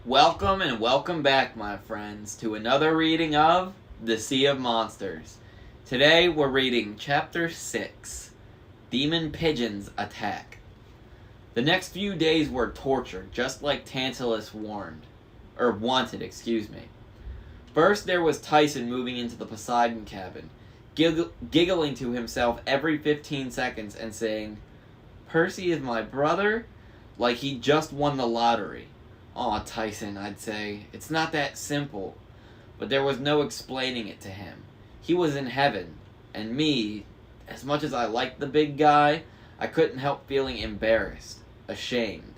Welcome and welcome back, my friends, to another reading of The Sea of Monsters. Today we're reading Chapter 6, Demon Pigeons Attack. The next few days were tortured, just like Tantalus wanted. First there was Tyson moving into the Poseidon cabin, giggling to himself every 15 seconds and saying, "Percy is my brother?" like he just won the lottery. Aw, Tyson, I'd say. It's not that simple. But there was no explaining it to him. He was in heaven, and me, as much as I liked the big guy, I couldn't help feeling embarrassed, ashamed.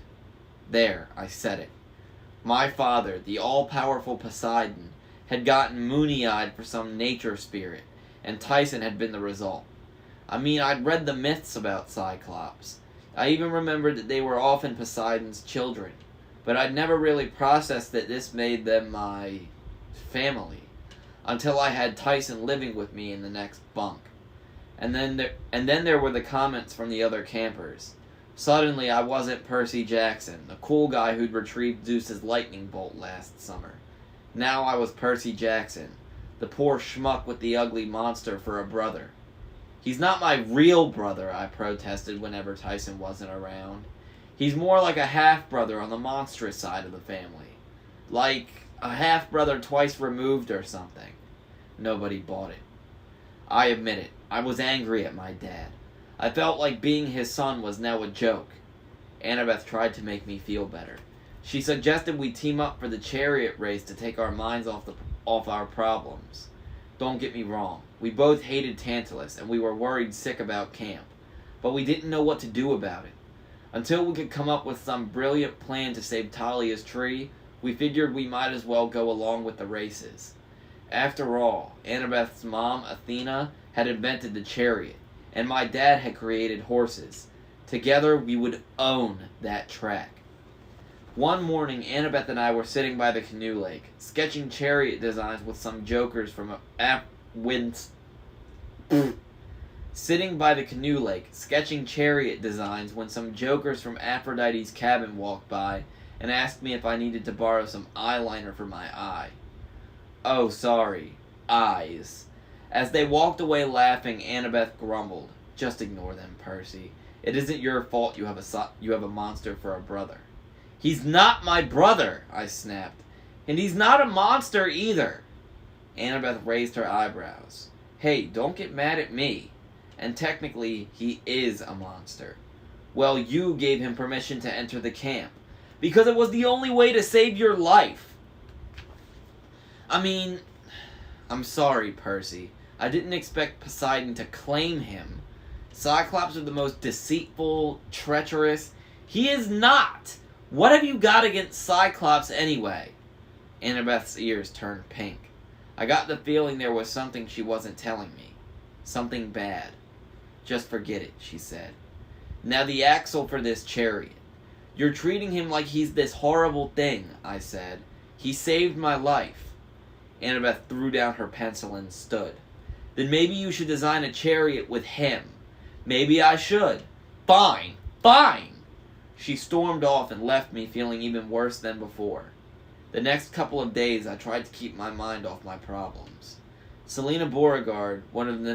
There, I said it. My father, the all-powerful Poseidon, had gotten moony-eyed for some nature spirit, and Tyson had been the result. I mean, I'd read the myths about Cyclops. I even remembered that they were often Poseidon's children. But I'd never really processed that this made them my family, until I had Tyson living with me in the next bunk. And then there were the comments from the other campers. Suddenly I wasn't Percy Jackson, the cool guy who'd retrieved Zeus's lightning bolt last summer. Now I was Percy Jackson, the poor schmuck with the ugly monster for a brother. "He's not my real brother," I protested whenever Tyson wasn't around. "He's more like a half-brother on the monstrous side of the family. Like a half-brother twice removed or something." Nobody bought it. I admit it. I was angry at my dad. I felt like being his son was now a joke. Annabeth tried to make me feel better. She suggested we team up for the Chariot race to take our minds off our problems. Don't get me wrong. We both hated Tantalus, and we were worried sick about camp. But we didn't know what to do about it. Until we could come up with some brilliant plan to save Talia's tree, we figured we might as well go along with the races. After all, Annabeth's mom, Athena, had invented the chariot, and my dad had created horses. Together, we would own that track. One morning, Annabeth and I were sitting by the canoe lake, sketching chariot designs with some jokers from Sitting by the canoe lake, sketching chariot designs when some jokers from Aphrodite's cabin walked by and asked me if I needed to borrow some eyeliner for my eye. Oh, sorry. Eyes. As they walked away laughing, Annabeth grumbled, "Just ignore them, Percy. It isn't your fault you have a monster for a brother." "He's not my brother," I snapped. "And he's not a monster either." Annabeth raised her eyebrows. "Hey, don't get mad at me. And technically, he is a monster. Well, you gave him permission to enter the camp, because it was the only way to save your life." I'm sorry, Percy. I didn't expect Poseidon to claim him. Cyclops are the most deceitful, treacherous. He is not! What have you got against Cyclops anyway? Annabeth's ears turned pink. I got the feeling there was something she wasn't telling me. Something bad. "Just forget it," she said. "Now the axle for this chariot. You're treating him like he's this horrible thing," I said. "He saved my life." Annabeth threw down her pencil and stood. "Then maybe you should design a chariot with him." "Maybe I should." "Fine, fine!" She stormed off and left me feeling even worse than before. The next couple of days I tried to keep my mind off my problems. Selena Beauregard, one of the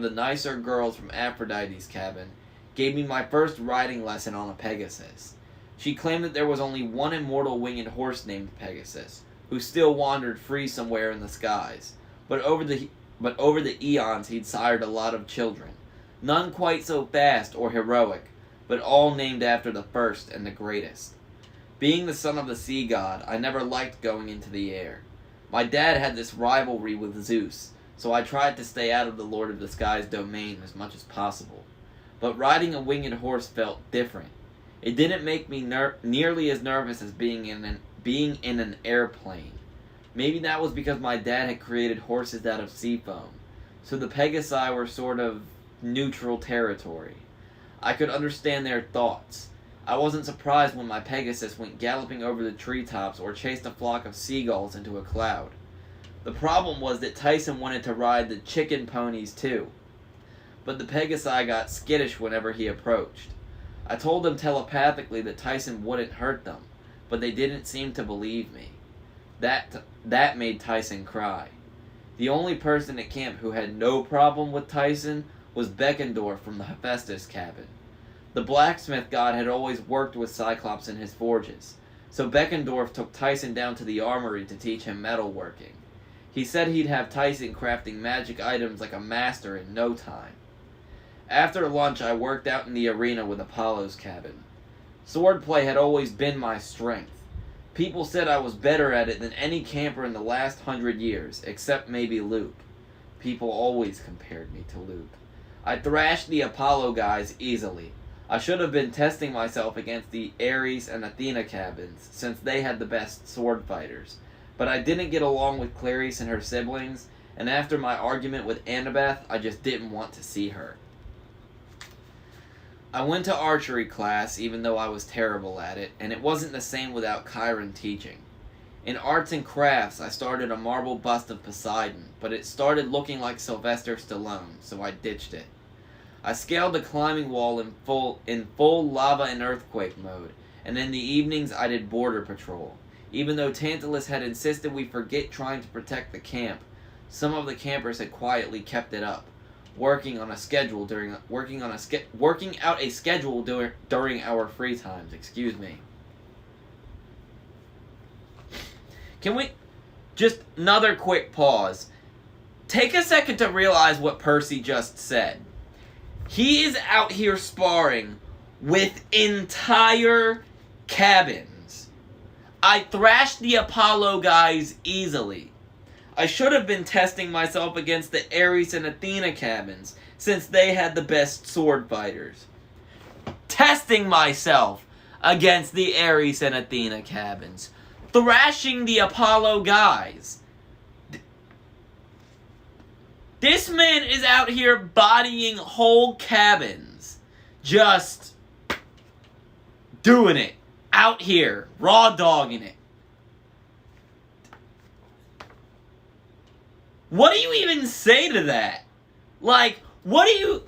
nicer girls from Aphrodite's cabin, gave me my first riding lesson on a Pegasus. She claimed that there was only one immortal winged horse named Pegasus, who still wandered free somewhere in the skies. But over the eons he'd sired a lot of children. None quite so fast or heroic, but all named after the first and the greatest. Being the son of the sea god, I never liked going into the air. My dad had this rivalry with Zeus, so I tried to stay out of the Lord of the Sky's domain as much as possible. But riding a winged horse felt different. It didn't make me nearly as nervous as being in an airplane. Maybe that was because my dad had created horses out of sea foam, so the Pegasi were sort of neutral territory. I could understand their thoughts. I wasn't surprised when my Pegasus went galloping over the treetops or chased a flock of seagulls into a cloud. The problem was that Tyson wanted to ride the chicken ponies too. But the Pegasi got skittish whenever he approached. I told them telepathically that Tyson wouldn't hurt them, but they didn't seem to believe me. That made Tyson cry. The only person at camp who had no problem with Tyson was Beckendorf from the Hephaestus cabin. The blacksmith god had always worked with Cyclops in his forges, so Beckendorf took Tyson down to the armory to teach him metalworking. He said he'd have Tyson crafting magic items like a master in no time. After lunch, I worked out in the arena with Apollo's cabin. Swordplay had always been my strength. People said I was better at it than any camper in the last 100 years, except maybe Luke. People always compared me to Luke. I thrashed the Apollo guys easily. I should have been testing myself against the Ares and Athena cabins, since they had the best sword fighters. But I didn't get along with Clarice and her siblings, and after my argument with Annabeth, I just didn't want to see her. I went to archery class, even though I was terrible at it, and it wasn't the same without Chiron teaching. In arts and crafts, I started a marble bust of Poseidon, but it started looking like Sylvester Stallone, so I ditched it. I scaled the climbing wall in full lava and earthquake mode, and in the evenings I did border patrol. Even though Tantalus had insisted we forget trying to protect the camp, some of the campers had quietly kept it up, working out a schedule during our free times. Excuse me. Can we just another quick pause? Take a second to realize what Percy just said. He is out here sparring with entire cabins. I thrashed the Apollo guys easily. I should have been testing myself against the Ares and Athena cabins, since they had the best sword fighters. Testing myself against the Ares and Athena cabins. Thrashing the Apollo guys. This man is out here bodying whole cabins. Just doing it. Out here. Raw dogging it. What do you even say to that? Like, what do you...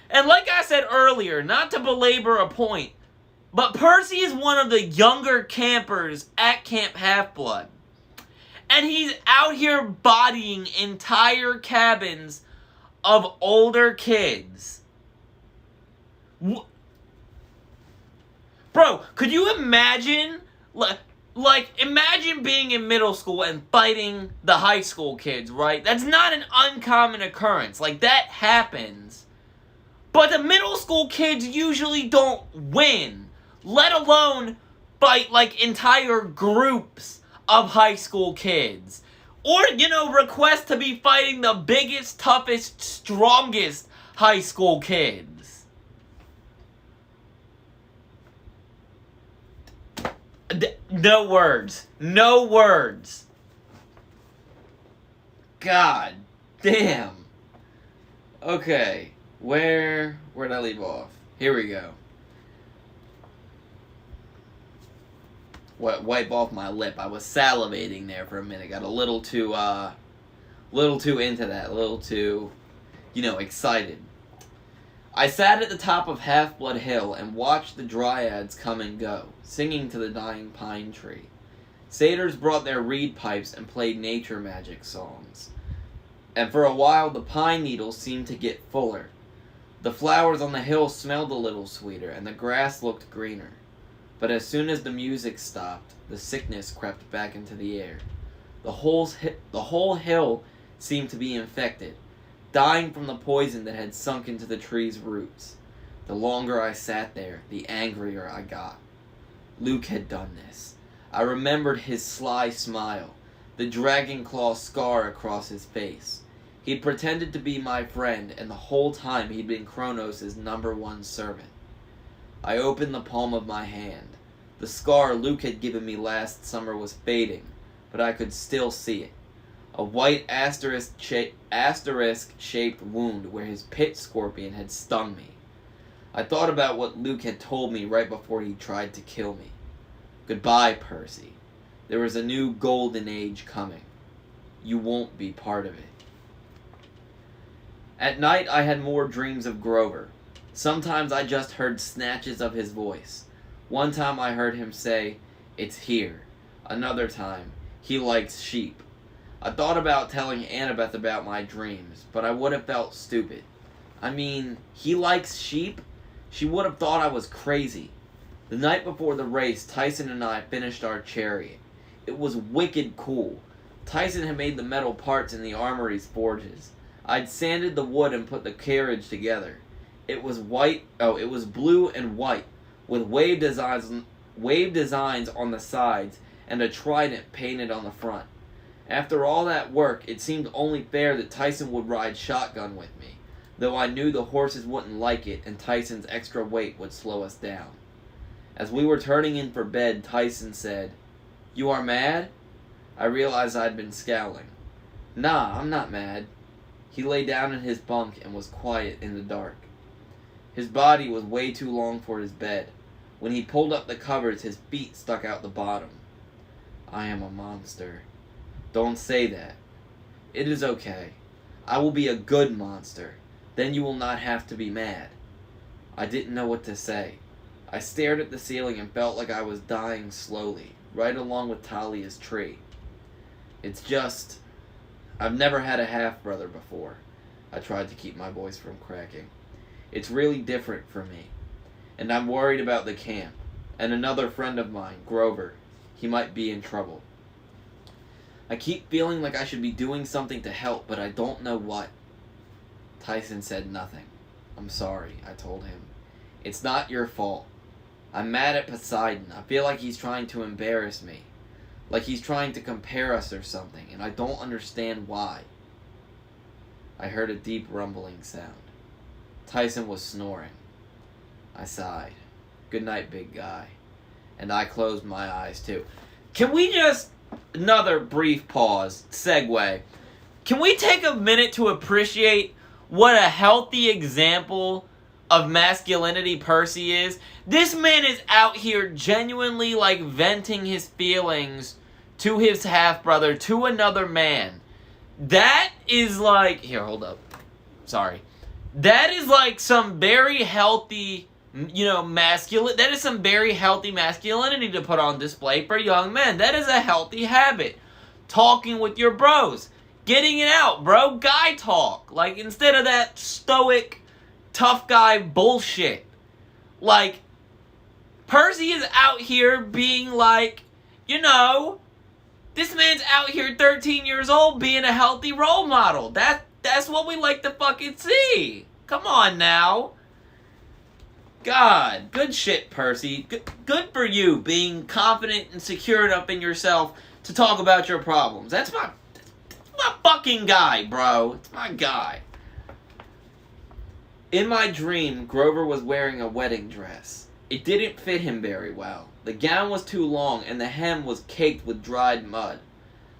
And like I said earlier, not to belabor a point, but Percy is one of the younger campers at Camp Half-Blood. And he's out here bodying entire cabins of older kids. Bro, could you imagine... Like, imagine being in middle school and fighting the high school kids, right? That's not an uncommon occurrence. Like, that happens. But the middle school kids usually don't win. Let alone fight, like, entire groups of high school kids. Or, request to be fighting the biggest, toughest, strongest high school kids. No words. No words. God damn. Okay. Where'd I leave off? Here we go. Wipe off my lip. I was salivating there for a minute. Got a little too into that. A little too, excited. I sat at the top of Half-Blood Hill and watched the dryads come and go, singing to the dying pine tree. Satyrs brought their reed pipes and played nature magic songs. And for a while the pine needles seemed to get fuller. The flowers on the hill smelled a little sweeter, and the grass looked greener. But as soon as the music stopped, the sickness crept back into the air. The whole hill seemed to be infected, dying from the poison that had sunk into the tree's roots. The longer I sat there, the angrier I got. Luke had done this. I remembered his sly smile, the dragon claw scar across his face. He'd pretended to be my friend, and the whole time he'd been Kronos' #1 servant. I opened the palm of my hand. The scar Luke had given me last summer was fading, but I could still see it. A white asterisk-shaped wound where his pit scorpion had stung me. I thought about what Luke had told me right before he tried to kill me. Goodbye, Percy. There is a new golden age coming. You won't be part of it. At night I had more dreams of Grover. Sometimes I just heard snatches of his voice. One time I heard him say, It's here. Another time, he likes sheep. I thought about telling Annabeth about my dreams, but I would have felt stupid. I mean, he likes sheep? She would have thought I was crazy. The night before the race, Tyson and I finished our chariot. It was wicked cool. Tyson had made the metal parts in the armory's forges. I'd sanded the wood and put the carriage together. It was blue and white, with wave designs on the sides and a trident painted on the front. After all that work, it seemed only fair that Tyson would ride shotgun with me, though I knew the horses wouldn't like it and Tyson's extra weight would slow us down. As we were turning in for bed, Tyson said, "You are mad?" I realized I'd been scowling. "Nah, I'm not mad." He lay down in his bunk and was quiet in the dark. His body was way too long for his bed. When he pulled up the covers, his feet stuck out the bottom. "I am a monster." "Don't say that." "It is okay. I will be a good monster. Then you will not have to be mad." I didn't know what to say. I stared at the ceiling and felt like I was dying slowly, right along with Talia's tree. It's just, I've never had a half-brother before. I tried to keep my voice from cracking. It's really different for me. And I'm worried about the camp. And another friend of mine, Grover. He might be in trouble. I keep feeling like I should be doing something to help, but I don't know what. Tyson said nothing. "I'm sorry," I told him. "It's not your fault. I'm mad at Poseidon. I feel like he's trying to embarrass me. Like he's trying to compare us or something, and I don't understand why." I heard a deep rumbling sound. Tyson was snoring. I sighed. "Good night, big guy." And I closed my eyes too. Can we just, another brief pause, segue. Can we take a minute to appreciate what a healthy example of masculinity Percy is? This man is out here genuinely like venting his feelings to his half-brother, to another man. That is like, here, hold up. Sorry. That is like some very healthy, that is some very healthy masculinity to put on display for young men. That is a healthy habit. Talking with your bros. Getting it out, bro. Guy talk. Like, instead of that stoic, tough guy bullshit. Like, Percy is out here being like, this man's out here 13 years old being a healthy role model. That's what we like to fucking see. Come on now. God, good shit, Percy. Good for you being confident and secure enough in yourself to talk about your problems. That's my fucking guy, bro. It's my guy. In my dream, Grover was wearing a wedding dress. It didn't fit him very well. The gown was too long and the hem was caked with dried mud.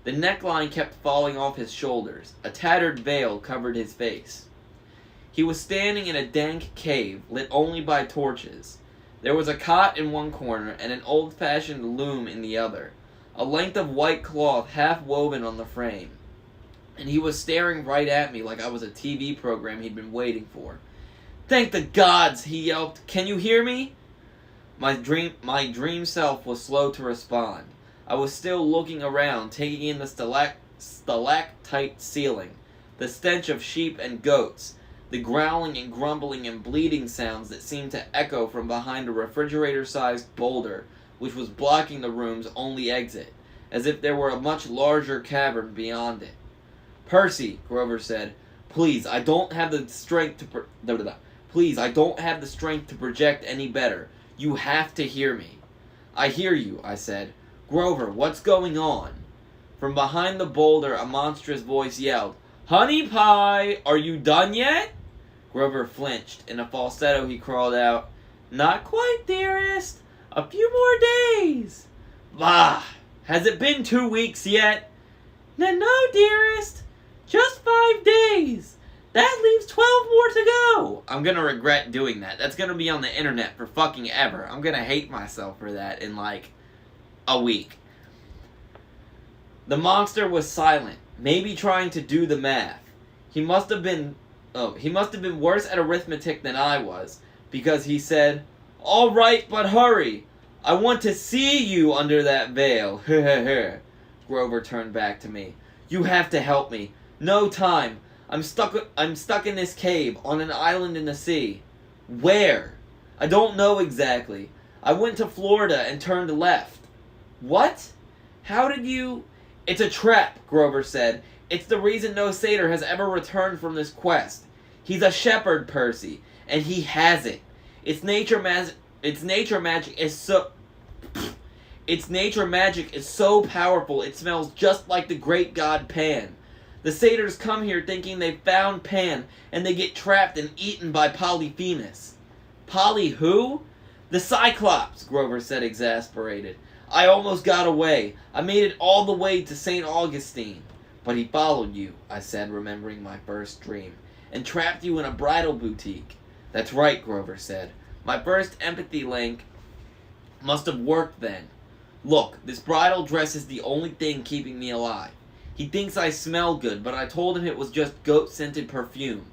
The neckline kept falling off his shoulders. A tattered veil covered his face. He was standing in a dank cave, lit only by torches. There was a cot in one corner and an old-fashioned loom in the other, a length of white cloth half woven on the frame. And he was staring right at me like I was a TV program he'd been waiting for. "Thank the gods!" he yelped. "Can you hear me?" My dream self was slow to respond. I was still looking around, taking in the stalactite ceiling, the stench of sheep and goats, the growling and grumbling and bleating sounds that seemed to echo from behind a refrigerator-sized boulder which was blocking the room's only exit, as if there were a much larger cavern beyond it. "Percy," Grover said, "please, I don't have the strength to project any better. You have to hear me." "I hear you," I said. "Grover, what's going on?" From behind the boulder, a monstrous voice yelled, "Honey Pie, are you done yet?" Grover flinched. In a falsetto, he crawled out, "Not quite, dearest. A few more days." "Bah! Has it been 2 weeks yet?" No, dearest. Just 5 days. That leaves 12 more to go." I'm gonna regret doing that. That's gonna be on the internet for fucking ever. I'm gonna hate myself for that in like a week. The monster was silent, maybe trying to do the math. He must have been worse at arithmetic than I was, because he said, "All right, but hurry. I want to see you under that veil. Grover turned back to me. You have to help me. No time. I'm stuck in this cave on an island in the sea. Where? I don't know exactly. I went to Florida and turned left. What? How did you... It's a trap, Grover said. It's the reason no satyr has ever returned from this quest. He's a shepherd, Percy, and he has it. Its nature magic is so powerful it smells just like the great god Pan. The satyrs come here thinking they've found Pan, and they get trapped and eaten by Polyphemus. Polly who? The Cyclops, Grover said, exasperated. I almost got away. I made it all the way to St. Augustine. But he followed you, I said, remembering my first dream, and trapped you in a bridal boutique. That's right, Grover said. My first empathy link must have worked then. Look, this bridal dress is the only thing keeping me alive. He thinks I smell good, but I told him it was just goat-scented perfume.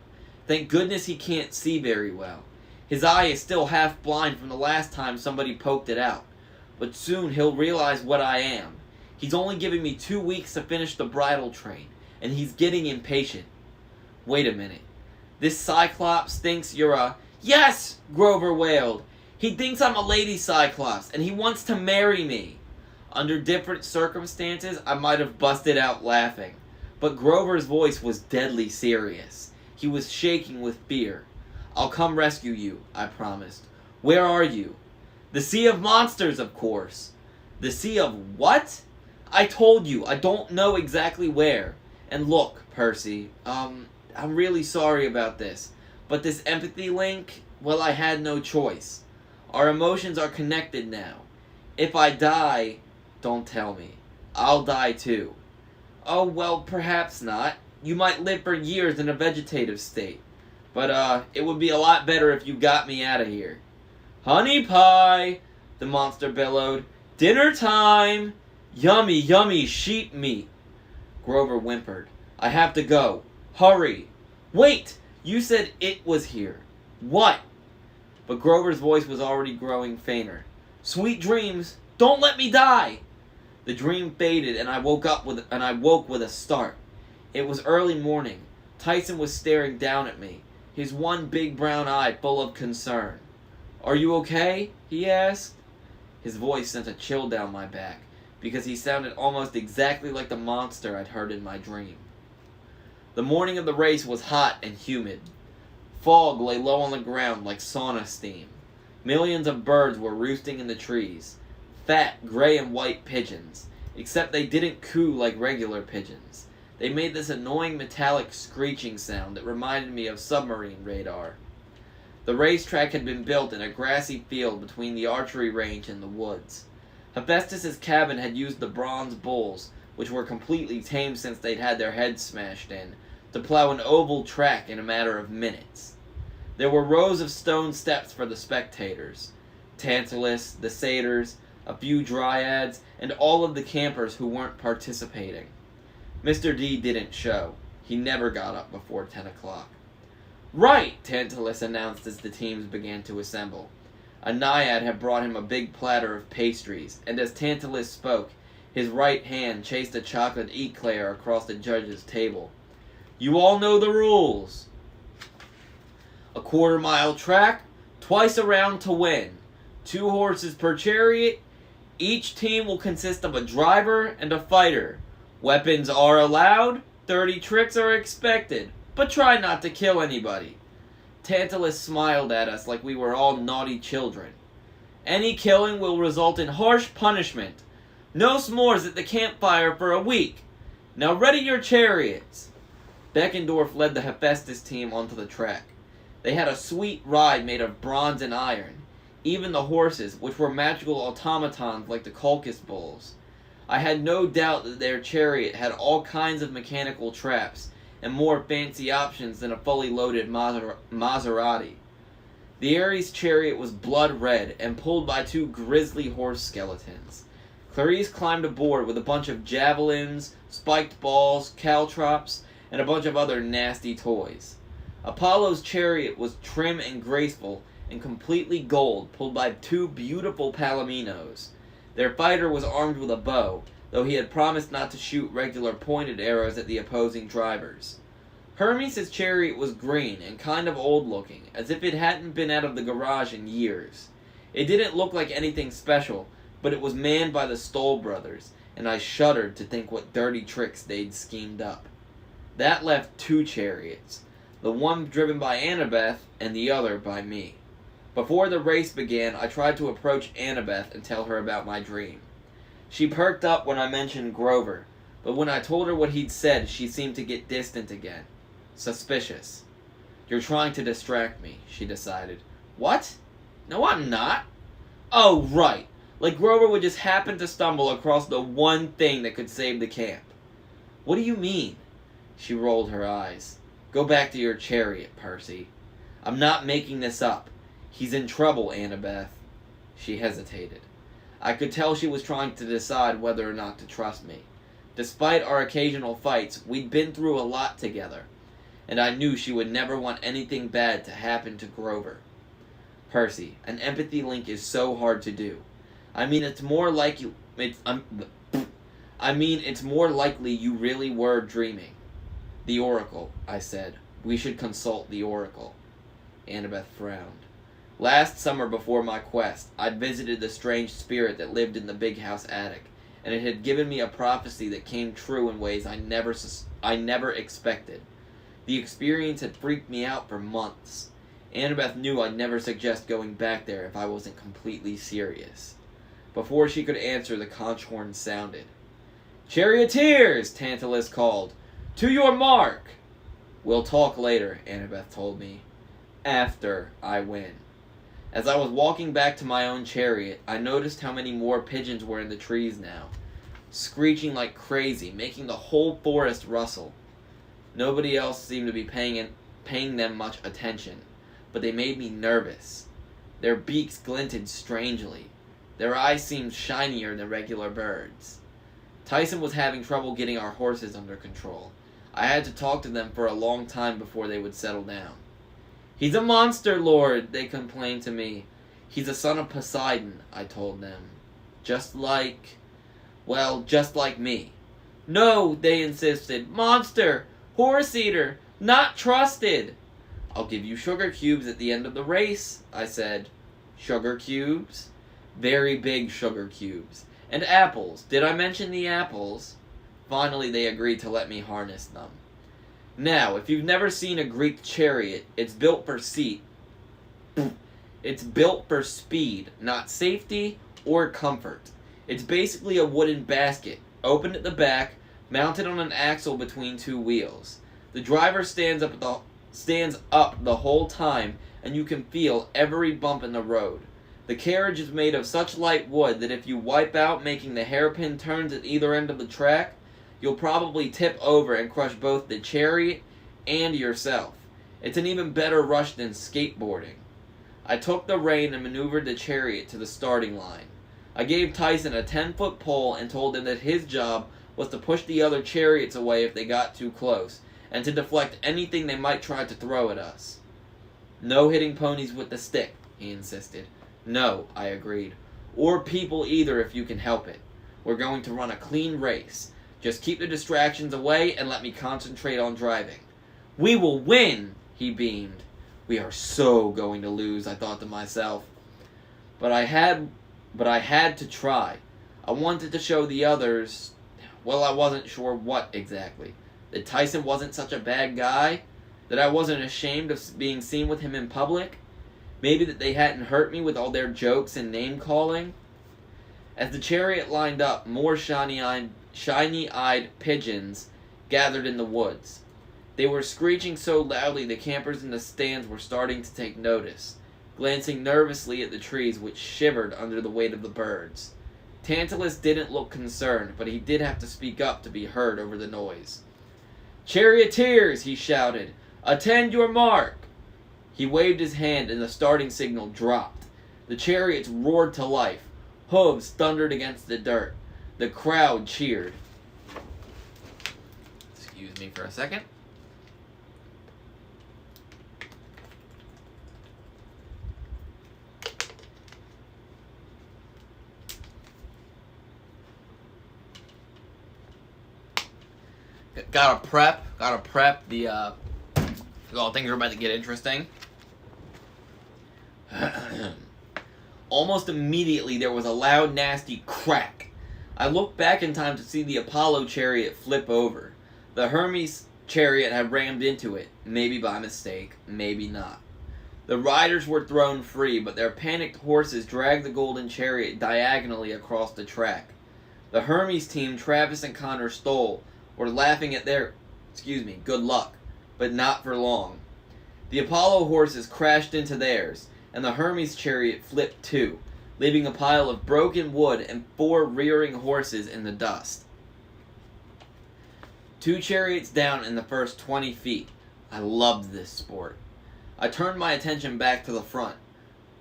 Thank goodness he can't see very well. His eye is still half blind from the last time somebody poked it out. But soon he'll realize what I am. He's only giving me 2 weeks to finish the bridal train, and he's getting impatient. Wait a minute. This Cyclops thinks you're a... Yes! Grover wailed. He thinks I'm a lady Cyclops, and he wants to marry me. Under different circumstances, I might have busted out laughing. But Grover's voice was deadly serious. He was shaking with fear. I'll come rescue you, I promised. Where are you? The Sea of Monsters, of course. The Sea of what? I told you, I don't know exactly where. And look, Percy, I'm really sorry about this. But this empathy link, well, I had no choice. Our emotions are connected now. If I die, don't tell me. I'll die too. Oh, well, perhaps not. You might live for years in a vegetative state. But, it would be a lot better if you got me out of here. Honey pie, the monster bellowed. Dinner time! Yummy, yummy sheep meat. Grover whimpered. I have to go. Hurry. Wait! You said it was here. What? But Grover's voice was already growing fainter. Sweet dreams. Don't let me die! The dream faded, and I woke with a start. It was early morning. Tyson was staring down at me, his one big brown eye full of concern. Are you okay? He asked. His voice sent a chill down my back, because he sounded almost exactly like the monster I'd heard in my dream. The morning of the race was hot and humid. Fog lay low on the ground like sauna steam. Millions of birds were roosting in the trees. Fat, gray and white pigeons, except they didn't coo like regular pigeons. They made this annoying metallic screeching sound that reminded me of submarine radar. The racetrack had been built in a grassy field between the archery range and the woods. Hephaestus's cabin had used the bronze bulls, which were completely tame since they'd had their heads smashed in, to plow an oval track in a matter of minutes. There were rows of stone steps for the spectators. Tantalus, the satyrs, a few dryads, and all of the campers who weren't participating. Mr. D didn't show. He never got up before 10 o'clock. Right, Tantalus announced as the teams began to assemble. A naiad had brought him a big platter of pastries, and as Tantalus spoke, his right hand chased a chocolate eclair across the judge's table. You all know the rules. A quarter-mile track, twice around to win. 2 horses per chariot. Each team will consist of a driver and a fighter. Weapons are allowed. 30 tricks are expected. But try not to kill anybody. Tantalus smiled at us like we were all naughty children. Any killing will result in harsh punishment. No s'mores at the campfire for a week. Now ready your chariots. Beckendorf led the Hephaestus team onto the track. They had a sweet ride made of bronze and iron. Even the horses, which were magical automatons like the Colchis bulls. I had no doubt that their chariot had all kinds of mechanical traps and more fancy options than a fully loaded Maserati. The Ares chariot was blood red and pulled by 2 grisly horse skeletons. Clarice climbed aboard with a bunch of javelins, spiked balls, caltrops, and a bunch of other nasty toys. Apollo's chariot was trim and graceful and completely gold, pulled by 2 beautiful palominos. Their fighter was armed with a bow, though he had promised not to shoot regular pointed arrows at the opposing drivers. Hermes' chariot was green and kind of old-looking, as if it hadn't been out of the garage in years. It didn't look like anything special, but it was manned by the Stoll brothers, and I shuddered to think what dirty tricks they'd schemed up. That left 2 chariots, the one driven by Annabeth and the other by me. Before the race began, I tried to approach Annabeth and tell her about my dream. She perked up when I mentioned Grover, but when I told her what he'd said, she seemed to get distant again. Suspicious. "You're trying to distract me," she decided. "What? No, I'm not." "Oh, right. Like Grover would just happen to stumble across the one thing that could save the camp." "What do you mean?" She rolled her eyes. "Go back to your chariot, Percy. I'm not making this up. He's in trouble, Annabeth." She hesitated. I could tell she was trying to decide whether or not to trust me. Despite our occasional fights, we'd been through a lot together, and I knew she would never want anything bad to happen to Grover. "Percy, an empathy link is so hard to do. It's more likely you really were dreaming." "The Oracle," I said. "We should consult the Oracle." Annabeth frowned. "Last summer before my quest, I'd visited the strange spirit that lived in the big house attic, and it had given me a prophecy that came true in ways I never expected. The experience had freaked me out for months. Annabeth knew I'd never suggest going back there if I wasn't completely serious." Before she could answer, the conch horn sounded. "Charioteers!" Tantalus called. "To your mark!" "We'll talk later," Annabeth told me. "After I win." As I was walking back to my own chariot, I noticed how many more pigeons were in the trees now, screeching like crazy, making the whole forest rustle. Nobody else seemed to be paying them much attention, but they made me nervous. Their beaks glinted strangely. Their eyes seemed shinier than regular birds. Tyson was having trouble getting our horses under control. I had to talk to them for a long time before they would settle down. "He's a monster lord," they complained to me. "He's a son of Poseidon," I told them. Just like me." "No," they insisted. "Monster! Horse-eater! Not trusted!" "I'll give you sugar cubes at the end of the race," I said. "Sugar cubes?" "Very big sugar cubes. And apples. Did I mention the apples?" Finally, they agreed to let me harness them. Now, if you've never seen a Greek chariot, it's built for speed, not safety or comfort. It's basically a wooden basket, open at the back, mounted on an axle between 2 wheels. The driver stands up the whole time, and you can feel every bump in the road. The carriage is made of such light wood that if you wipe out making the hairpin turns at either end of the track, you'll probably tip over and crush both the chariot and yourself. It's an even better rush than skateboarding. I took the rein and maneuvered the chariot to the starting line. I gave Tyson a 10-foot pole and told him that his job was to push the other chariots away if they got too close, and to deflect anything they might try to throw at us. "No hitting ponies with the stick," he insisted. "No," I agreed. "Or people either if you can help it. We're going to run a clean race. Just keep the distractions away and let me concentrate on driving." "We will win!" he beamed. "We are so going to lose," I thought to myself. But I had to try. I wanted to show the others, I wasn't sure what exactly. That Tyson wasn't such a bad guy? That I wasn't ashamed of being seen with him in public? Maybe that they hadn't hurt me with all their jokes and name-calling? As the chariot lined up, more shiny-eyed pigeons gathered in the woods. They were screeching so loudly the campers in the stands were starting to take notice, glancing nervously at the trees which shivered under the weight of the birds. Tantalus didn't look concerned, but he did have to speak up to be heard over the noise. "Charioteers!" he shouted. "Attend your mark!" He waved his hand and the starting signal dropped. The chariots roared to life. Hooves thundered against the dirt. The crowd cheered. Excuse me for a second. Gotta prep the, things are about to get interesting. Almost immediately, there was a loud, nasty crack. I looked back in time to see the Apollo chariot flip over. The Hermes chariot had rammed into it, maybe by mistake, maybe not. The riders were thrown free, but their panicked horses dragged the golden chariot diagonally across the track. The Hermes team, Travis and Connor Stoll, were laughing at their, good luck, but not for long. The Apollo horses crashed into theirs, and the Hermes chariot flipped too, leaving a pile of broken wood and 4 rearing horses in the dust. 2 chariots down in the first 20 feet. I loved this sport. I turned my attention back to the front.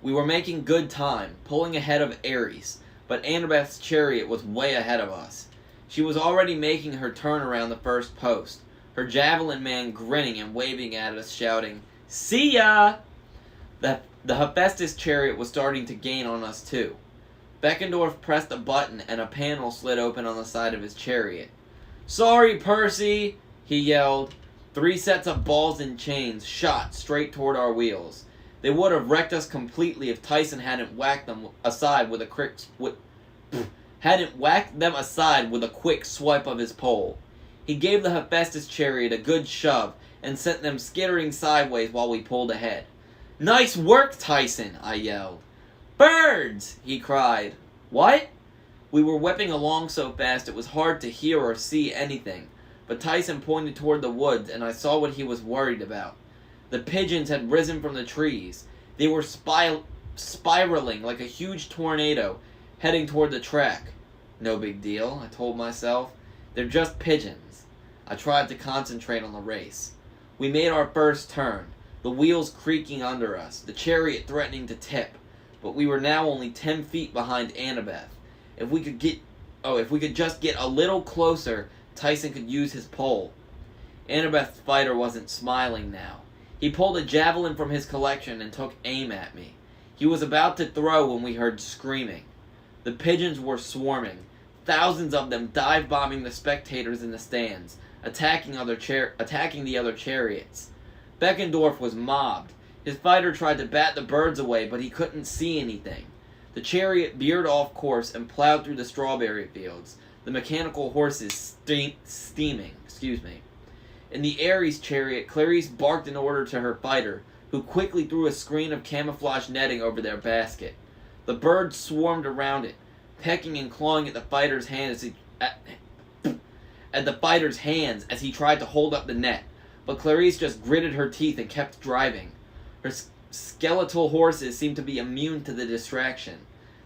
We were making good time, pulling ahead of Ares, but Annabeth's chariot was way ahead of us. She was already making her turn around the first post, her javelin man grinning and waving at us, shouting, "See ya!" The Hephaestus chariot was starting to gain on us too. Beckendorf pressed a button and a panel slid open on the side of his chariot. "Sorry, Percy!" he yelled. 3 sets of balls and chains shot straight toward our wheels. They would have wrecked us completely if Tyson hadn't whacked them aside with a quick swipe of his pole. He gave the Hephaestus chariot a good shove and sent them skittering sideways while we pulled ahead. "Nice work, Tyson!" I yelled. "Birds!" he cried. "What?" We were whipping along so fast it was hard to hear or see anything, but Tyson pointed toward the woods and I saw what he was worried about. The pigeons had risen from the trees. They were spiraling like a huge tornado, heading toward the track. No big deal, I told myself. They're just pigeons. I tried to concentrate on the race. We made our first turn, the wheels creaking under us, the chariot threatening to tip, but we were now only 10 feet behind Annabeth. If we could just get a little closer, Tyson could use his pole. Annabeth's fighter wasn't smiling now. He pulled a javelin from his collection and took aim at me. He was about to throw when we heard screaming. The pigeons were swarming, thousands of them dive-bombing the spectators in the stands, attacking the other chariots. Beckendorf was mobbed. His fighter tried to bat the birds away, but he couldn't see anything. The chariot veered off course and plowed through the strawberry fields, the mechanical horses steaming. In the Ares chariot, Clarice barked an order to her fighter, who quickly threw a screen of camouflage netting over their basket. The birds swarmed around it, pecking and clawing at the fighter's hands as he tried to hold up the net, but Clarice just gritted her teeth and kept driving. Her skeletal horses seemed to be immune to the distraction.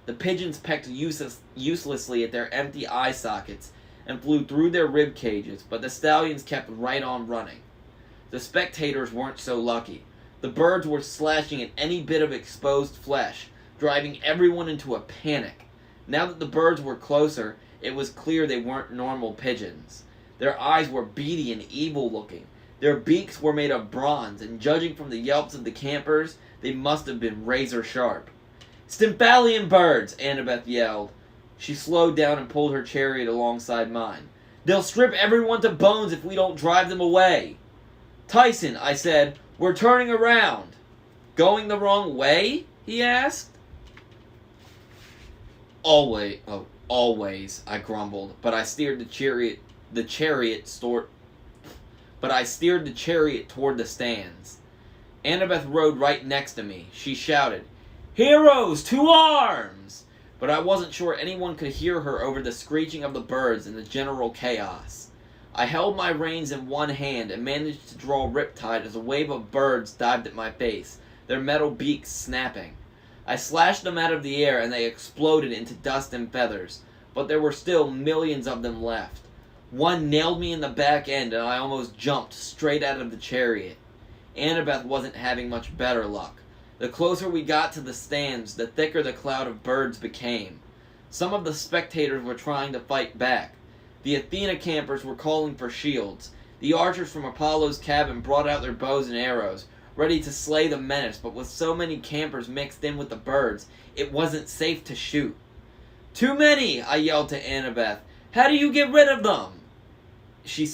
The pigeons pecked uselessly at their empty eye sockets and flew through their rib cages, but the stallions kept right on running. The spectators weren't so lucky. The birds were slashing at any bit of exposed flesh, driving everyone into a panic. Now that the birds were closer, it was clear they weren't normal pigeons. Their eyes were beady and evil-looking. Their beaks were made of bronze, and judging from the yelps of the campers, they must have been razor-sharp. "Stymphalian birds!" Annabeth yelled. She slowed down and pulled her chariot alongside mine. "They'll strip everyone to bones if we don't drive them away." "Tyson," I said, "we're turning around." "Going the wrong way?" he asked. Always, I grumbled, but I steered the chariot toward the stands. Annabeth rode right next to me. She shouted, "Heroes, to arms!" But I wasn't sure anyone could hear her over the screeching of the birds and the general chaos. I held my reins in one hand and managed to draw riptide as a wave of birds dived at my face, their metal beaks snapping. I slashed them out of the air and they exploded into dust and feathers, but there were still millions of them left. One nailed me in the back end and I almost jumped straight out of the chariot. Annabeth wasn't having much better luck. The closer we got to the stands, the thicker the cloud of birds became. Some of the spectators were trying to fight back. The Athena campers were calling for shields. The archers from Apollo's cabin brought out their bows and arrows, ready to slay the menace, but with so many campers mixed in with the birds, it wasn't safe to shoot. "Too many!" I yelled to Annabeth. "How do you get rid of them?" She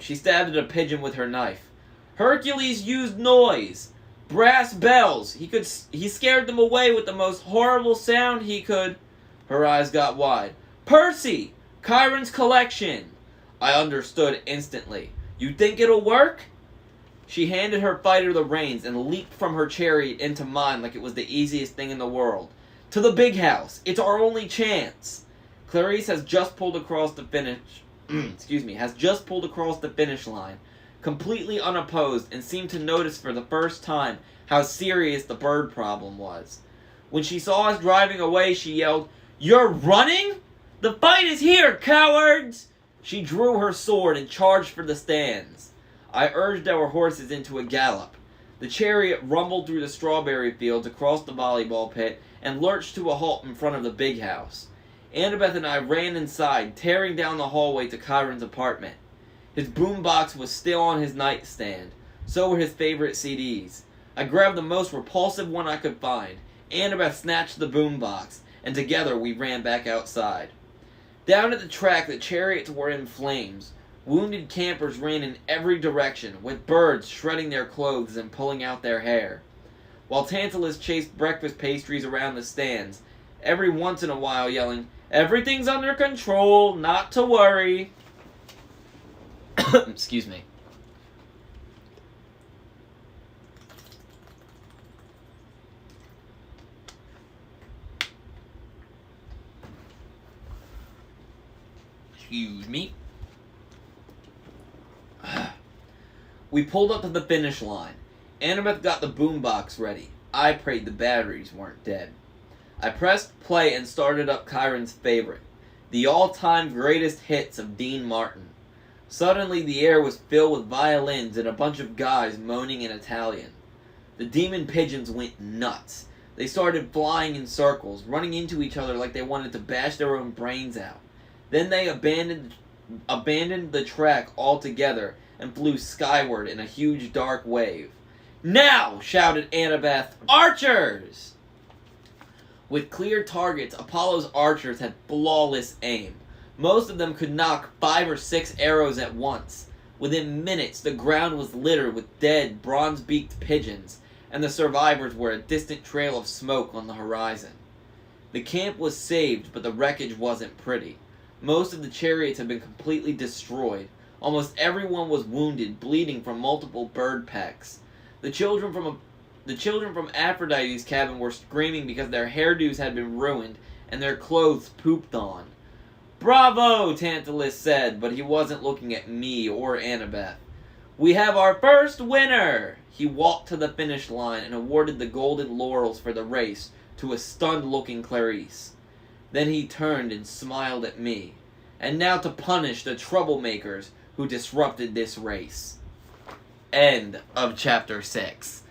She stabbed at a pigeon with her knife. Hercules used noise. Brass bells. He scared them away with the most horrible sound he could. Her eyes got wide. Percy! Chiron's collection! I understood instantly. You think it'll work? She handed her fighter the reins and leaped from her chariot into mine like it was the easiest thing in the world. To the big house. It's our only chance. Clarice has just pulled across the finish. Has just pulled across the finish line, completely unopposed, and seemed to notice for the first time how serious the bird problem was. When she saw us driving away, she yelled, "You're running? The fight is here, cowards!" She drew her sword and charged for the stands. I urged our horses into a gallop. The chariot rumbled through the strawberry fields across the volleyball pit and lurched to a halt in front of the big house. Annabeth and I ran inside, tearing down the hallway to Chiron's apartment. His boombox was still on his nightstand. So were his favorite CDs. I grabbed the most repulsive one I could find. Annabeth snatched the boombox, and together we ran back outside. Down at the track, the chariots were in flames. Wounded campers ran in every direction, with birds shredding their clothes and pulling out their hair. While Tantalus chased breakfast pastries around the stands, every once in a while yelling, "Everything's under control, not to worry." Excuse me. Excuse me. We pulled up to the finish line. Annabeth got the boombox ready. I prayed the batteries weren't dead. I pressed play and started up Chiron's favorite, the all-time greatest hits of Dean Martin. Suddenly the air was filled with violins and a bunch of guys moaning in Italian. The demon pigeons went nuts. They started flying in circles, running into each other like they wanted to bash their own brains out. Then they abandoned the track altogether and flew skyward in a huge dark wave. "Now!" shouted Annabeth. "Archers!" With clear targets, Apollo's archers had flawless aim. Most of them could knock 5 or 6 arrows at once. Within minutes, the ground was littered with dead, bronze-beaked pigeons, and the survivors were a distant trail of smoke on the horizon. The camp was saved, but the wreckage wasn't pretty. Most of the chariots had been completely destroyed. Almost everyone was wounded, bleeding from multiple bird pecks. The children from Aphrodite's cabin were screaming because their hairdos had been ruined and their clothes pooped on. "Bravo," Tantalus said, but he wasn't looking at me or Annabeth. "We have our first winner!" He walked to the finish line and awarded the golden laurels for the race to a stunned-looking Clarice. Then he turned and smiled at me. "And now to punish the troublemakers who disrupted this race." End of chapter 6.